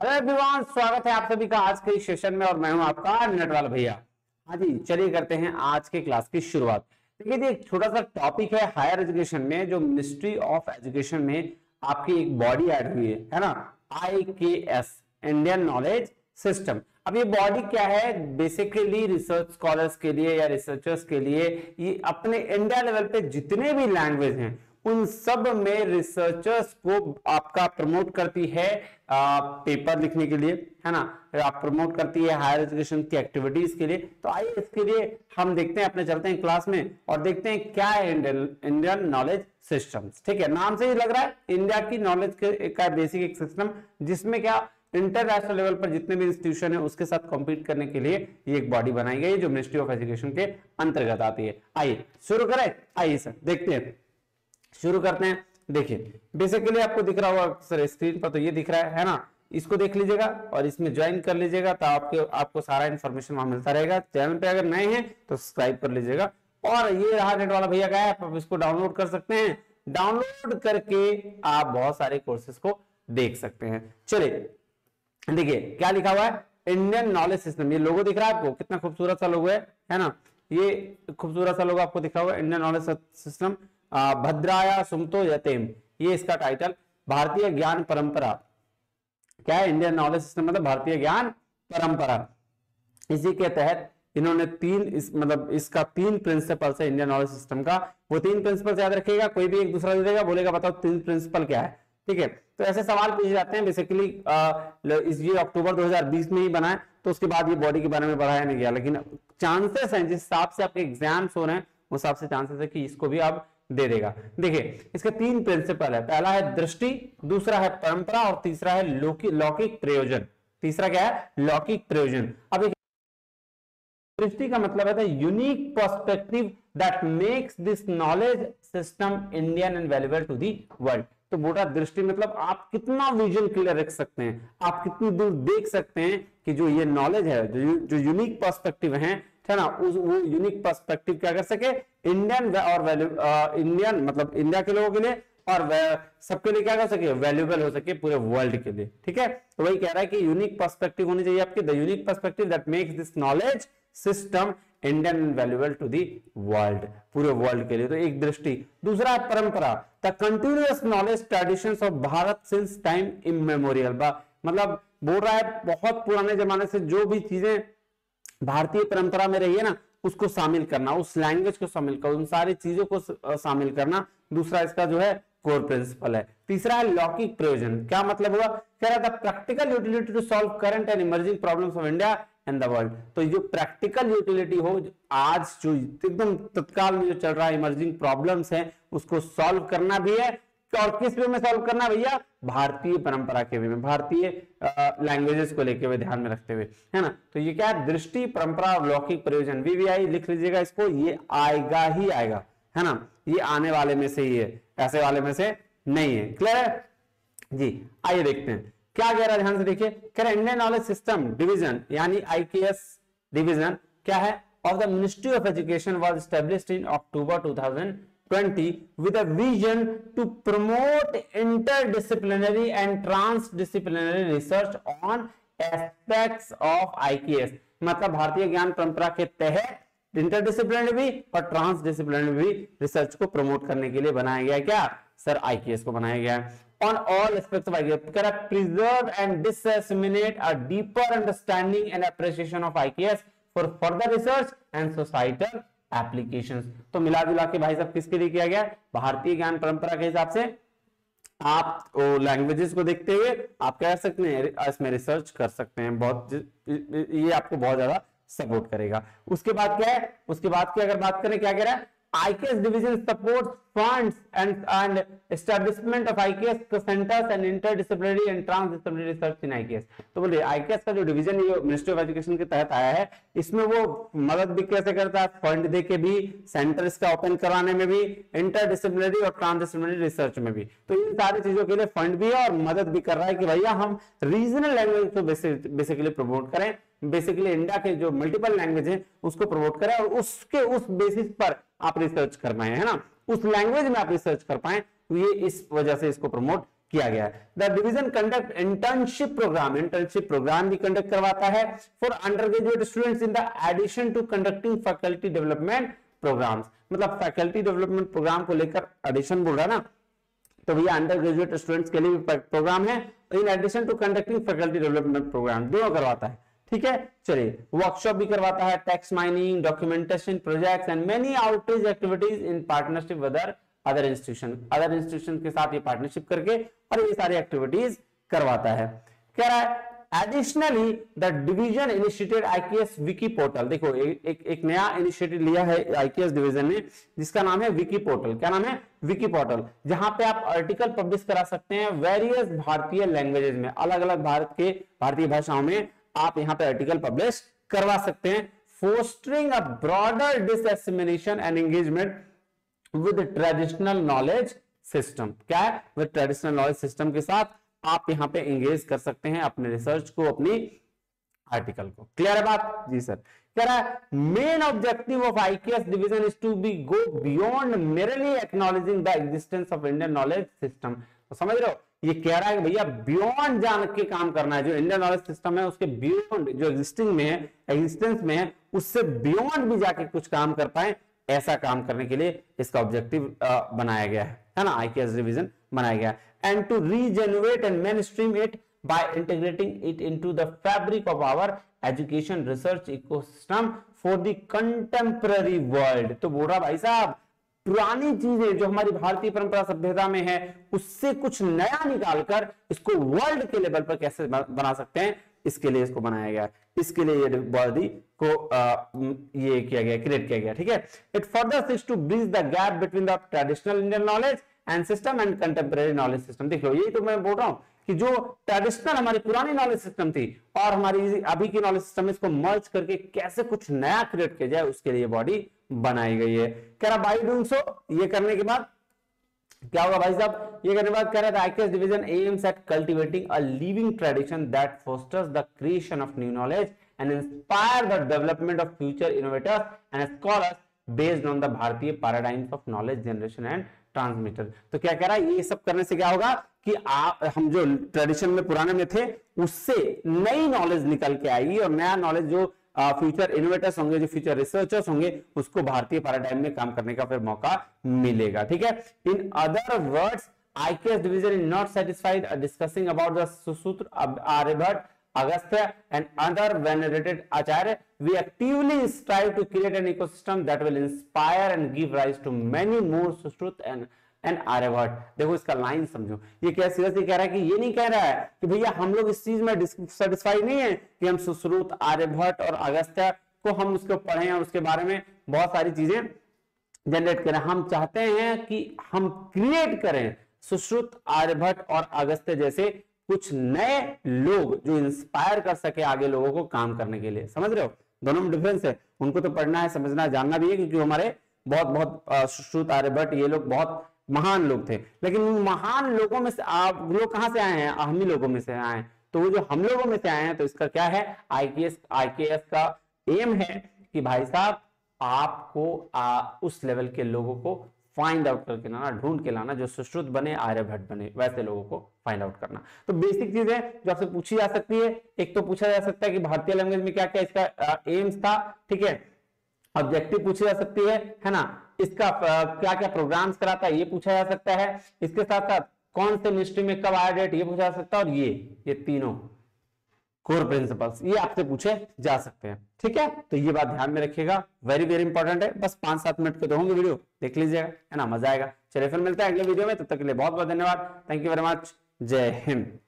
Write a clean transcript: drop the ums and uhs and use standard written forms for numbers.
Hello everyone, स्वागत है आप सभी का आज के इस सेशन में और मैं हूं आपका नटवाल भैया। हाँ जी, चलिए करते हैं आज के क्लास की शुरुआत। देखिए जी, एक छोटा सा टॉपिक है हायर एजुकेशन में, जो मिनिस्ट्री ऑफ एजुकेशन में आपकी एक बॉडी ऐड हुई है ना, IKS, इंडियन नॉलेज सिस्टम। अब ये बॉडी क्या है? बेसिकली रिसर्च स्कॉलर्स के लिए या रिसर्चर्स के लिए, ये अपने इंडिया लेवल पे जितने भी लैंग्वेज हैं उन सब में रिसर्चर्स को आपका प्रमोट करती है पेपर लिखने के लिए, है ना। आप प्रमोट करती है हायर एजुकेशन की एक्टिविटीज के लिए। तो आइए इसके लिए हम देखते हैं, अपने चलते हैं क्लास में और देखते हैं क्या है इंडियन नॉलेज सिस्टम्स। ठीक है, नाम से ही लग रहा है इंडिया की नॉलेज का बेसिक एक सिस्टम, जिसमें क्या इंटरनेशनल लेवल पर जितने भी इंस्टीट्यूशन है उसके साथ कॉम्पीट करने के लिए ये एक बॉडी बनाई गई है जो मिनिस्ट्री ऑफ एजुकेशन के अंतर्गत आती है। आइए शुरू करें। आइए सर देखते हैं, शुरू करते हैं। देखिए बेसिकली आपको दिख रहा होगा सर स्क्रीन पर, तो ये दिख रहा है ना, इसको देख लीजिएगा और इसमें ज्वाइन कर लीजिएगा, तो आपको सारा इन्फॉर्मेशन वहां मिलता रहेगा। चैनल पे अगर नए हैं तो सब्सक्राइब कर लीजिएगा। और ये रहा नेटवाला भैया का ऐप, आप इसको डाउनलोड कर सकते हैं। डाउनलोड करके आप बहुत सारे कोर्सेज को देख सकते हैं। चलिए देखिए क्या लिखा हुआ है, इंडियन नॉलेज सिस्टम। ये लोगो दिख रहा है आपको, कितना खूबसूरत सा लोगो है ना। ये खूबसूरत सा लोगो आपको दिखा हुआ है, इंडियन नॉलेज सिस्टम भद्राया सुमतो यतेम, ये इसका टाइटल। भारतीय ज्ञान परंपरा क्या है? इंडियन नॉलेज सिस्टम मतलब भारतीय ज्ञान परंपरा। इसी के तहत इन्होंने इसका 3 प्रिंसिपल्स है इंडियन नॉलेज सिस्टम का। वो 3 प्रिंसिपल्स याद रखिएगा, कोई भी एक दूसरा दे देगा, बोलेगा बताओ 3 प्रिंसिपल क्या है। ठीक है, तो ऐसे सवाल पूछे जाते हैं। बेसिकली ये अक्टूबर 2020 में ही बना है, तो उसके बाद ये बॉडी के बारे में बढ़ाया नहीं गया, लेकिन चांसेस हैं जिस हिसाब से आपके एग्जाम्स हो रहे हैं उस हिसाब से चांसेस है कि इसको भी आप दे देगा। देखिए इसके 3 प्रिंसिपल है, पहला है दृष्टि, दूसरा है परंपरा और तीसरा है लौकिक प्रयोजन। तीसरा क्या है? लौकिक प्रयोजन। अब दृष्टि का मतलब है unique perspective that makes this knowledge system Indian and valuable to the world. तो बोला दृष्टि मतलब आप कितना विजन क्लियर रख सकते हैं, आप कितनी दूर देख सकते हैं कि जो ये नॉलेज है, जो यूनिक पर्सपेक्टिव है ना, वो यूनिक पर्सपेक्टिव क्या कर सके इंडियन और इंडियन मतलब इंडिया के लोगों के लिए और सबके लिए क्या कर सके, वैल्यूएबल हो सके पूरे वर्ल्ड के लिए। ठीक है, तो वही कह रहा है कि यूनिक पर्सपेक्टिव होनी चाहिए आपकी, the unique perspective that makes this knowledge system Indian and valuable to the world, पूरे वर्ल्ड के लिए। तो एक दृष्टि। दूसरा है परंपरा, the continuous knowledge traditions of Bharat since time immemorial. मतलब बोल रहा है बहुत पुराने जमाने से जो भी चीजें भारतीय परंपरा में रही है ना, उसको शामिल करना, उस लैंग्वेज को शामिल करना, उन सारी चीजों को शामिल करना। दूसरा इसका जो है कोर प्रिंसिपल है। तीसरा है लौकिक प्रयोजन। क्या मतलब हुआ? कह रहा था practical utility to solve current and emerging problems of India and the world. तो जो प्रैक्टिकल यूटिलिटी हो, आज जो एकदम तत्काल में जो चल रहा है इमर्जिंग प्रॉब्लम्स है उसको सॉल्व करना भी है। और किस वे में सॉल्व करना भैया? भारतीय परंपरा के वे में, भारतीय लैंग्वेजेस को लेके हुए ध्यान में रखते हुए, है ना। तो ये क्या है? दृष्टि, परंपरा और लौकिक प्रयोजन। VVI लिख लीजिएगा इसको, ये आएगा ही आएगा, है ना। ये आने वाले में से ही है, ऐसे वाले में से नहीं है। क्लियर है जी? आइए देखते हैं क्या कह रहा है, ध्यान से देखिए। कह रहा है इंडियन नॉलेज सिस्टम डिवीजन यानी IKS डिवीजन क्या है? Of the ministry of education was established in October 2020 with a vision to promote interdisciplinary and transdisciplinary research on aspects of IKS। मतलब भारतीय ज्ञान परंपरा के तहत इंटरडिसिप्लिनरी भी और ट्रांसडिसिप्लिनरी भी रिसर्च को प्रमोट करने के लिए बनाया गया। क्या सर? IKS को बनाया गया on all aspects of IKS। preserve and disseminate a deeper understanding and appreciation of IKS for further research and societal applications. तो मिला जुला के भाई साहब किसके लिए किया गया? भारतीय ज्ञान परंपरा के हिसाब से आप लैंग्वेजेस को देखते हुए आप क्या कर सकते हैं, इसमें रिसर्च कर सकते हैं। बहुत ये आपको बहुत ज्यादा सपोर्ट करेगा। उसके बाद क्या है? उसके बाद की अगर बात करें, क्या कह रहा है? IKS division supports funds and establishment of IKS centers and interdisciplinary and transdisciplinary research in IKS। तो बोलिए IKS का जो डिवीजन है मिनिस्ट्री ऑफ एजुकेशन के तहत आया है, इसमें वो मदद भी कैसे करता है? फंड दे के भी, सेंटर्स का ओपन करवाने में भी, इंटरडिसिप्लिनरी और ट्रांसडिसिप्लिनरी रिसर्च में भी। तो इन सारी चीजों के लिए फंड भी है और मदद भी कर रहा है कि भैया हम रीजनल लैंग्वेज को बेसिकली प्रमोट करें, बेसिकली इंडिया के जो मल्टीपल लैंग्वेज है उसको प्रमोट करें और उस बेसिस पर आप रिसर्च कर पाए, है ना, उस लैंग्वेज में आप रिसर्च कर पाए। तो ये इस वजह से इसको प्रमोट किया गया है। The division conduct internship program भी कंडक्ट करवाता है for undergraduate students in the addition to conducting faculty development programs. मतलब फैकल्टी डेवलपमेंट प्रोग्राम को लेकर एडिशन बोल रहा है ना, तो भैया अंडर ग्रेजुएट स्टूडेंट्स के लिए भी प्रोग्राम है, in addition to conducting faculty development program दोनों करवाता है। ठीक है, चलिए वर्कशॉप भी करवाता है, text mining, documentation projects and many outreach activities in partnership with other institution के साथ ये पार्टनरशिप करके और ये सारी एक्टिविटीज करवाता है। कह रहा है additionally the division initiated IKS Vicky portal. देखो एक नया इनिशिएटिव लिया है आईकेएस डिवीजन ने जिसका नाम है विकी पोर्टल। क्या नाम है? विकी पोर्टल, जहां पे आप आर्टिकल पब्लिश करा सकते हैं वेरियस भारतीय लैंग्वेजेस में, अलग अलग भारतीय भाषाओं में आप यहां पे आर्टिकल पब्लिश करवा सकते हैं। Fostering a broader dissemination and engagement with traditional knowledge system. क्या है? विद ट्रेडिशनल नॉलेज सिस्टम के साथ आप यहां पे एंगेज कर सकते हैं अपने रिसर्च को, अपनी आर्टिकल को। क्लियर है बात? जी सर। कह रहा है main objective of IKS division is to be go beyond merely acknowledging the existence of Indian knowledge system. तो समझ रहे हो, ये कह रहा है कि भैया बियॉन्ड जान के काम करना है, जो इंडियन नॉलेज सिस्टम है उसके बियॉन्ड, जो एग्जिस्टिंग में है, एग्जिस्टेंस में है, उससे बियॉन्ड भी जाके कुछ काम कर पाए, ऐसा काम करने के लिए इसका ऑब्जेक्टिव बनाया गया है ना, आईकेएस डिवीजन बनाया गया है। And to rejuvenate and mainstream it by integrating it into the fabric of our education research ecosystem for the contemporary world. तो बोल रहा भाई साहब पुरानी चीजें जो हमारी भारतीय परंपरा सभ्यता में है उससे कुछ नया निकालकर इसको वर्ल्ड के लेवल पर कैसे बना सकते हैं, इसके लिए इसको बनाया गया, इसके लिए ये बॉडी को ये किया गया, क्रिएट किया गया। ठीक है, it further seeks to bridge the gap between the traditional Indian knowledge and system and contemporary knowledge system. देखो यही तो मैं बोल रहा हूं कि जो ट्रेडिशनल हमारी पुरानी नॉलेज सिस्टम थी और हमारी अभी की नॉलेज सिस्टम, इसको मर्ज करके कैसे कुछ नया क्रिएट किया जाए, उसके लिए बॉडी बनाई गई है। कह रहा बाय डूइंग सो, ये करने के बाद क्या होगा भाई साहब, ये करने के बाद कह रहा था IKS division aims at cultivating a living tradition that fosters the creation of new knowledge and inspire the development of future innovators and scholars based on the Bharatiya paradigms of knowledge generation and transmitter. तो क्या कह रहा है, ये सब करने से क्या होगा कि हम जो ट्रेडिशन में पुराने में थे उससे नई नॉलेज निकल के आएगी और नया नॉलेज जो फ्यूचर इनोवेटर्स होंगे, जो फ्यूचर रिसर्चर्स होंगे, उसको भारतीय पैराडाइम में काम करने का फिर मौका मिलेगा। ठीक है, in other words IKS division is not satisfied discussing about the सुसूत्र, Aryabhata, Agastya and other venerated Acharya. We actively strive to create an ecosystem that will inspire and give rise to many more Sushruta and Aryabhat। देखो इसका line समझो, ये क्या seriously कह रहा है कि ये नहीं कह रहा है कि भैया हम लोग इस चीज में सेटिस्फाई नहीं है कि हम सुश्रुत, आर्यभट्ट और अगस्त्य को हम उसको पढ़ें और उसके बारे में बहुत सारी चीजें जनरेट करें। हम चाहते हैं कि हम क्रिएट करें सुश्रुत, आर्यभट्ट और अगस्त्य जैसे कुछ नए लोग जो इंस्पायर कर सके आगे लोगों को काम करने के लिए। समझ रहे हो, दोनों में डिफरेंस है, उनको तो पढ़ना है, समझना, जानना भी है, क्योंकि हमारे बहुत सुश्रुत, आर्यभट्ट ये लोग बहुत महान लोग थे। लेकिन उन महान लोगों में से आप लोग कहां से आए हैं? हम ही लोगों में से आए हैं। तो वो जो हम लोगों में से आए हैं, तो इसका क्या है, आईकेएस का एम है कि भाई साहब आपको उस लेवल के लोगों को फाइंड आउट करके लाना, ढूंढ के लाना, जो सुश्रुत बने, आर्यभट्ट बने, वैसे लोगों को फाइंड आउट करना। तो बेसिक चीजें जो आपसे पूछी जा सकती है, एक तो पूछा जा सकता है कि भारतीय लैंग्वेज में क्या क्या इसका एम्स था। ठीक है, ऑब्जेक्टिव पूछी जा सकती है ना, इसका क्या क्या प्रोग्राम्स कराता है ये पूछा जा सकता है, इसके साथ साथ कौन से मिनिस्ट्री में कब आया डेट ये पूछा जा सकता है, और ये तीनों कोर प्रिंसिपल्स ये आपसे पूछे जा सकते हैं। ठीक है, तो ये बात ध्यान में रखिएगा, वेरी वेरी इंपॉर्टेंट है। बस 5-7 मिनट के तो होंगे, वीडियो देख लीजिएगा, है ना, मजा आएगा। चलिए फिर मिलते हैं अगले वीडियो में, तब तक के लिए बहुत बहुत धन्यवाद, थैंक यू वेरी मच, जय हिंद।